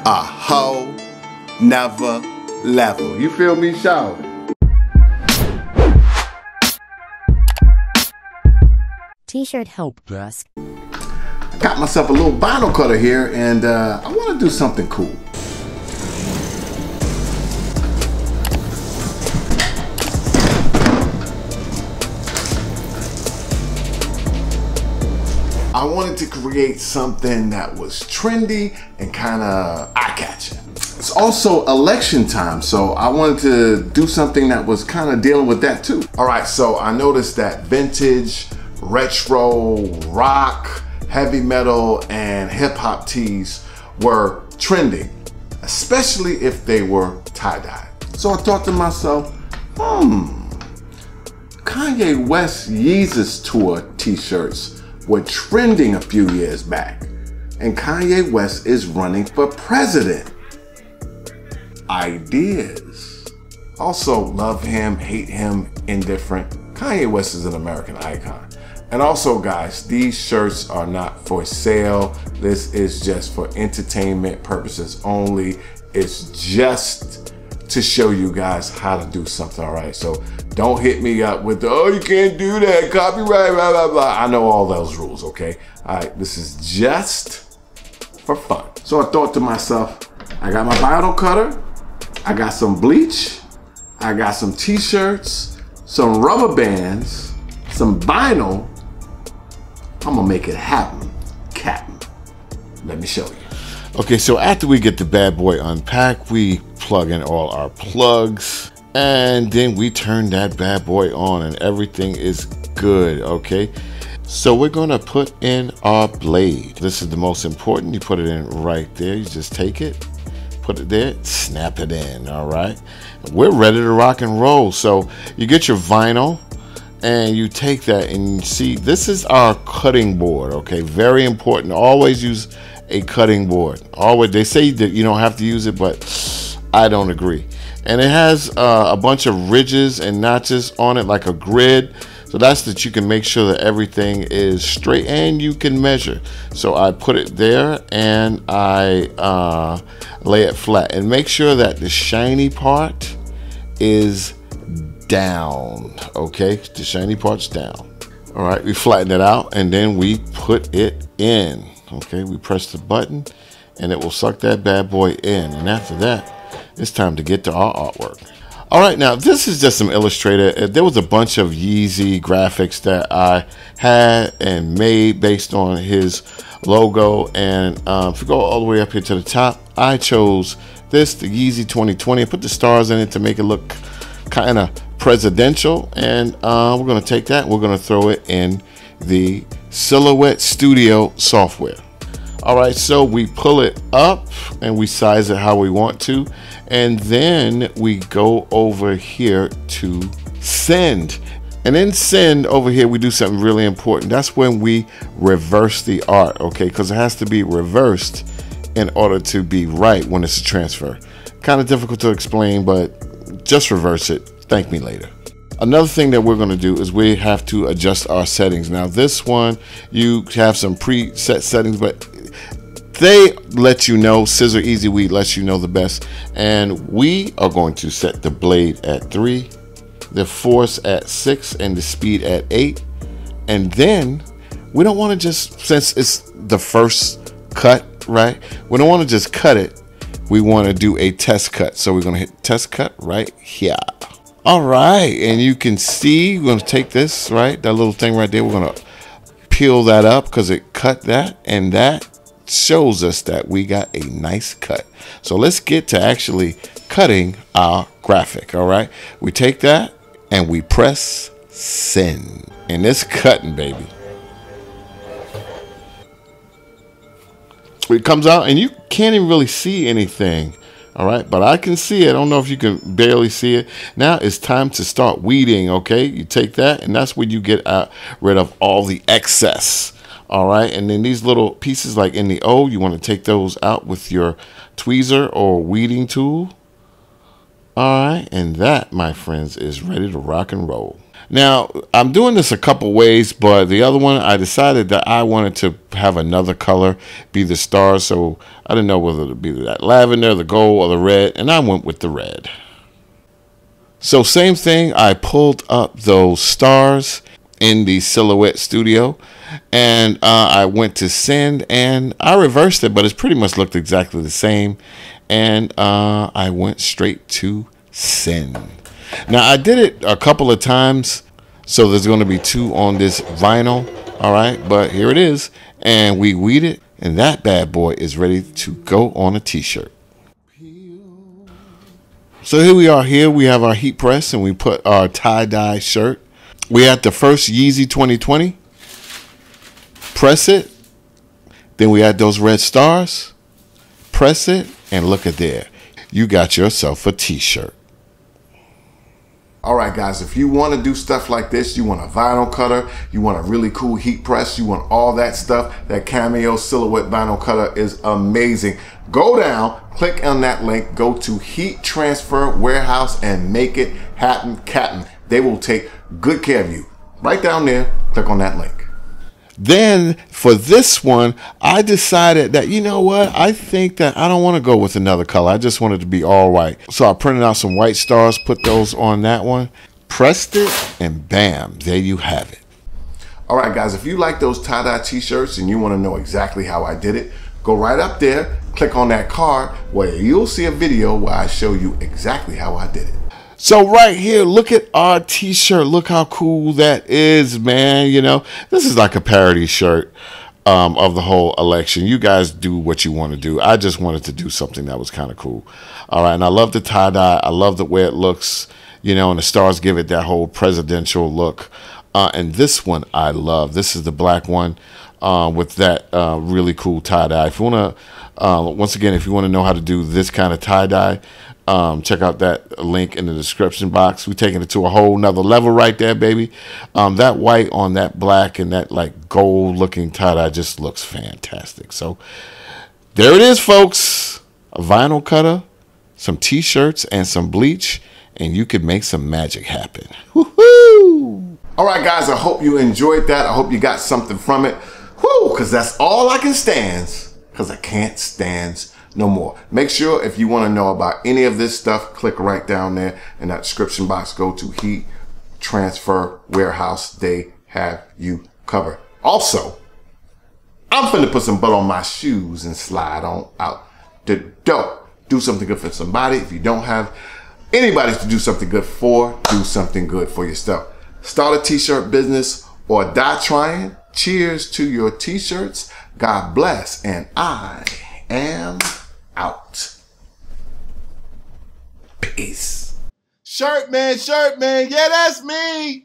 a hoe never level. You feel me, shout? T-shirt help desk. Got myself a little vinyl cutter here, and I want to do something cool. I wanted to create something that was trendy and kind of eye-catching. It's also election time, so I wanted to do something that was kind of dealing with that too. All right, so I noticed that vintage, retro, rock, heavy metal, and hip hop tees were trending, especially if they were tie-dyed. So I thought to myself, Kanye West Yeezus Tour t-shirts were trending a few years back, and Kanye West is running for president. Ideas. Also, love him, hate him, indifferent. Kanye West is an American icon. And also, guys, these shirts are not for sale. This is just for entertainment purposes only. It's just to show you guys how to do something, all right? So don't hit me up with the, oh, you can't do that, copyright, blah, blah, blah. I know all those rules, okay? All right, this is just for fun. So I thought to myself, I got my vinyl cutter, I got some bleach, I got some t-shirts, some rubber bands, some vinyl. I'm gonna make it happen, Captain. Let me show you. Okay, so after we get the bad boy unpacked, we plug in all our plugs, and then we turn that bad boy on, and everything is good, okay? So we're gonna put in our blade. This is the most important. You put it in right there. You just take it, put it there, snap it in, all right? We're ready to rock and roll. So you get your vinyl, and you take that, and you see, this is our cutting board, okay? Very important. Always use a cutting board. Always, they say that you don't have to use it, but I don't agree. And it has a bunch of ridges and notches on it, like a grid. So that's that you can make sure that everything is straight, and you can measure. So I put it there, and I lay it flat, and make sure that the shiny part is down, okay? The shiny part's down. All right, we flatten it out, and then we put it in, okay? We press the button, and it will suck that bad boy in. And after that, it's time to get to our artwork. All right, now this is just some Illustrator. There was a bunch of Yeezy graphics that I had and made based on his logo. And if you go all the way up here to the top, I chose this, the Yeezy 2020. I put the stars in it to make it look kind of presidential. And we're going to take that, we're going to throw it in the Silhouette Studio software. All right, so we pull it up and we size it how we want to. And then we go over here to send. And in send over here, we do something really important. That's when we reverse the art, okay? Because it has to be reversed in order to be right when it's a transfer. Kind of difficult to explain, but just reverse it. Thank me later. Another thing that we're going to do is we have to adjust our settings. Now this one, you have some preset settings, but they let you know, Scissor Easy Weed lets you know the best. And we are going to set the blade at 3, the force at 6, and the speed at 8. And then we don't want to just, since it's the first cut, right? We don't want to just cut it. We want to do a test cut. So we're going to hit test cut right here. All right, and you can see, we're going to take this, right? That little thing right there, we're going to peel that up because it cut that, and that shows us that we got a nice cut. So let's get to actually cutting our graphic. All right, we take that and we press send, and it's cutting, baby. It comes out and you can't even really see anything. All right, but I can see it. I don't know if you can barely see it. Now it's time to start weeding, okay? You take that, and that's when you get rid of all the excess. All right, and then these little pieces like in the O, you want to take those out with your tweezer or weeding tool. All right, and that, my friends, is ready to rock and roll. Now, I'm doing this a couple ways, but the other one, I decided that I wanted to have another color be the stars. So I didn't know whether to be that lavender, the gold, or the red, and I went with the red. So same thing, I pulled up those stars in the Silhouette Studio, and I went to send, and I reversed it, but it's pretty much looked exactly the same, and I went straight to send. Now I did it a couple of times, so there's going to be 2 on this vinyl, all right, but here it is, and we weed it, and that bad boy is ready to go on a t-shirt. So here we are. Here we have our heat press, and we put our tie-dye shirt. We had the first Yeezy 2020. Press it. Then we add those red stars. Press it, and look at there. You got yourself a t-shirt. All right, guys, if you want to do stuff like this, you want a vinyl cutter, you want a really cool heat press, you want all that stuff, that Cameo Silhouette vinyl cutter is amazing. Go down, click on that link, go to Heat Transfer Warehouse and make it happen, Captain. They will take good care of you. Right down there, click on that link. Then for this one, I decided that, you know what, I think that I don't want to go with another color. I just wanted to be all white. So I printed out some white stars, put those on that one, pressed it, and bam, there you have it. All right, guys, if you like those tie-dye t-shirts and you want to know exactly how I did it, go right up there, click on that card where you'll see a video where I show you exactly how I did it. So right here, look at our t-shirt. Look how cool that is, man. You know, this is like a parody shirt of the whole election. You guys do what you want to do. I just wanted to do something that was kind of cool. All right, and I love the tie-dye. I love the way it looks, you know, and the stars give it that whole presidential look. And this one I love. This is the black one with that really cool tie-dye. If you want to, once again, if you want to know how to do this kind of tie-dye, check out that link in the description box. We're taking it to a whole nother level right there, baby. That white on that black and that like gold looking tie-dye just looks fantastic. So there it is, folks. A vinyl cutter, some t-shirts, and some bleach, and you could make some magic happen. Woohoo! All right, guys, I hope you enjoyed that. I hope you got something from it. Whoo, because that's all I can stand, because I can't stand no more. Make sure if you want to know about any of this stuff, click right down there in that description box. Go to Heat Transfer Warehouse. They have you covered. Also, I'm finna put some butt on my shoes and slide on out the door. Do something good for somebody. If you don't have anybody to do something good for, do something good for yourself. Start a t-shirt business or die trying. Cheers to your t-shirts. God bless, and I am out. Peace. Shirt man, yeah, that's me.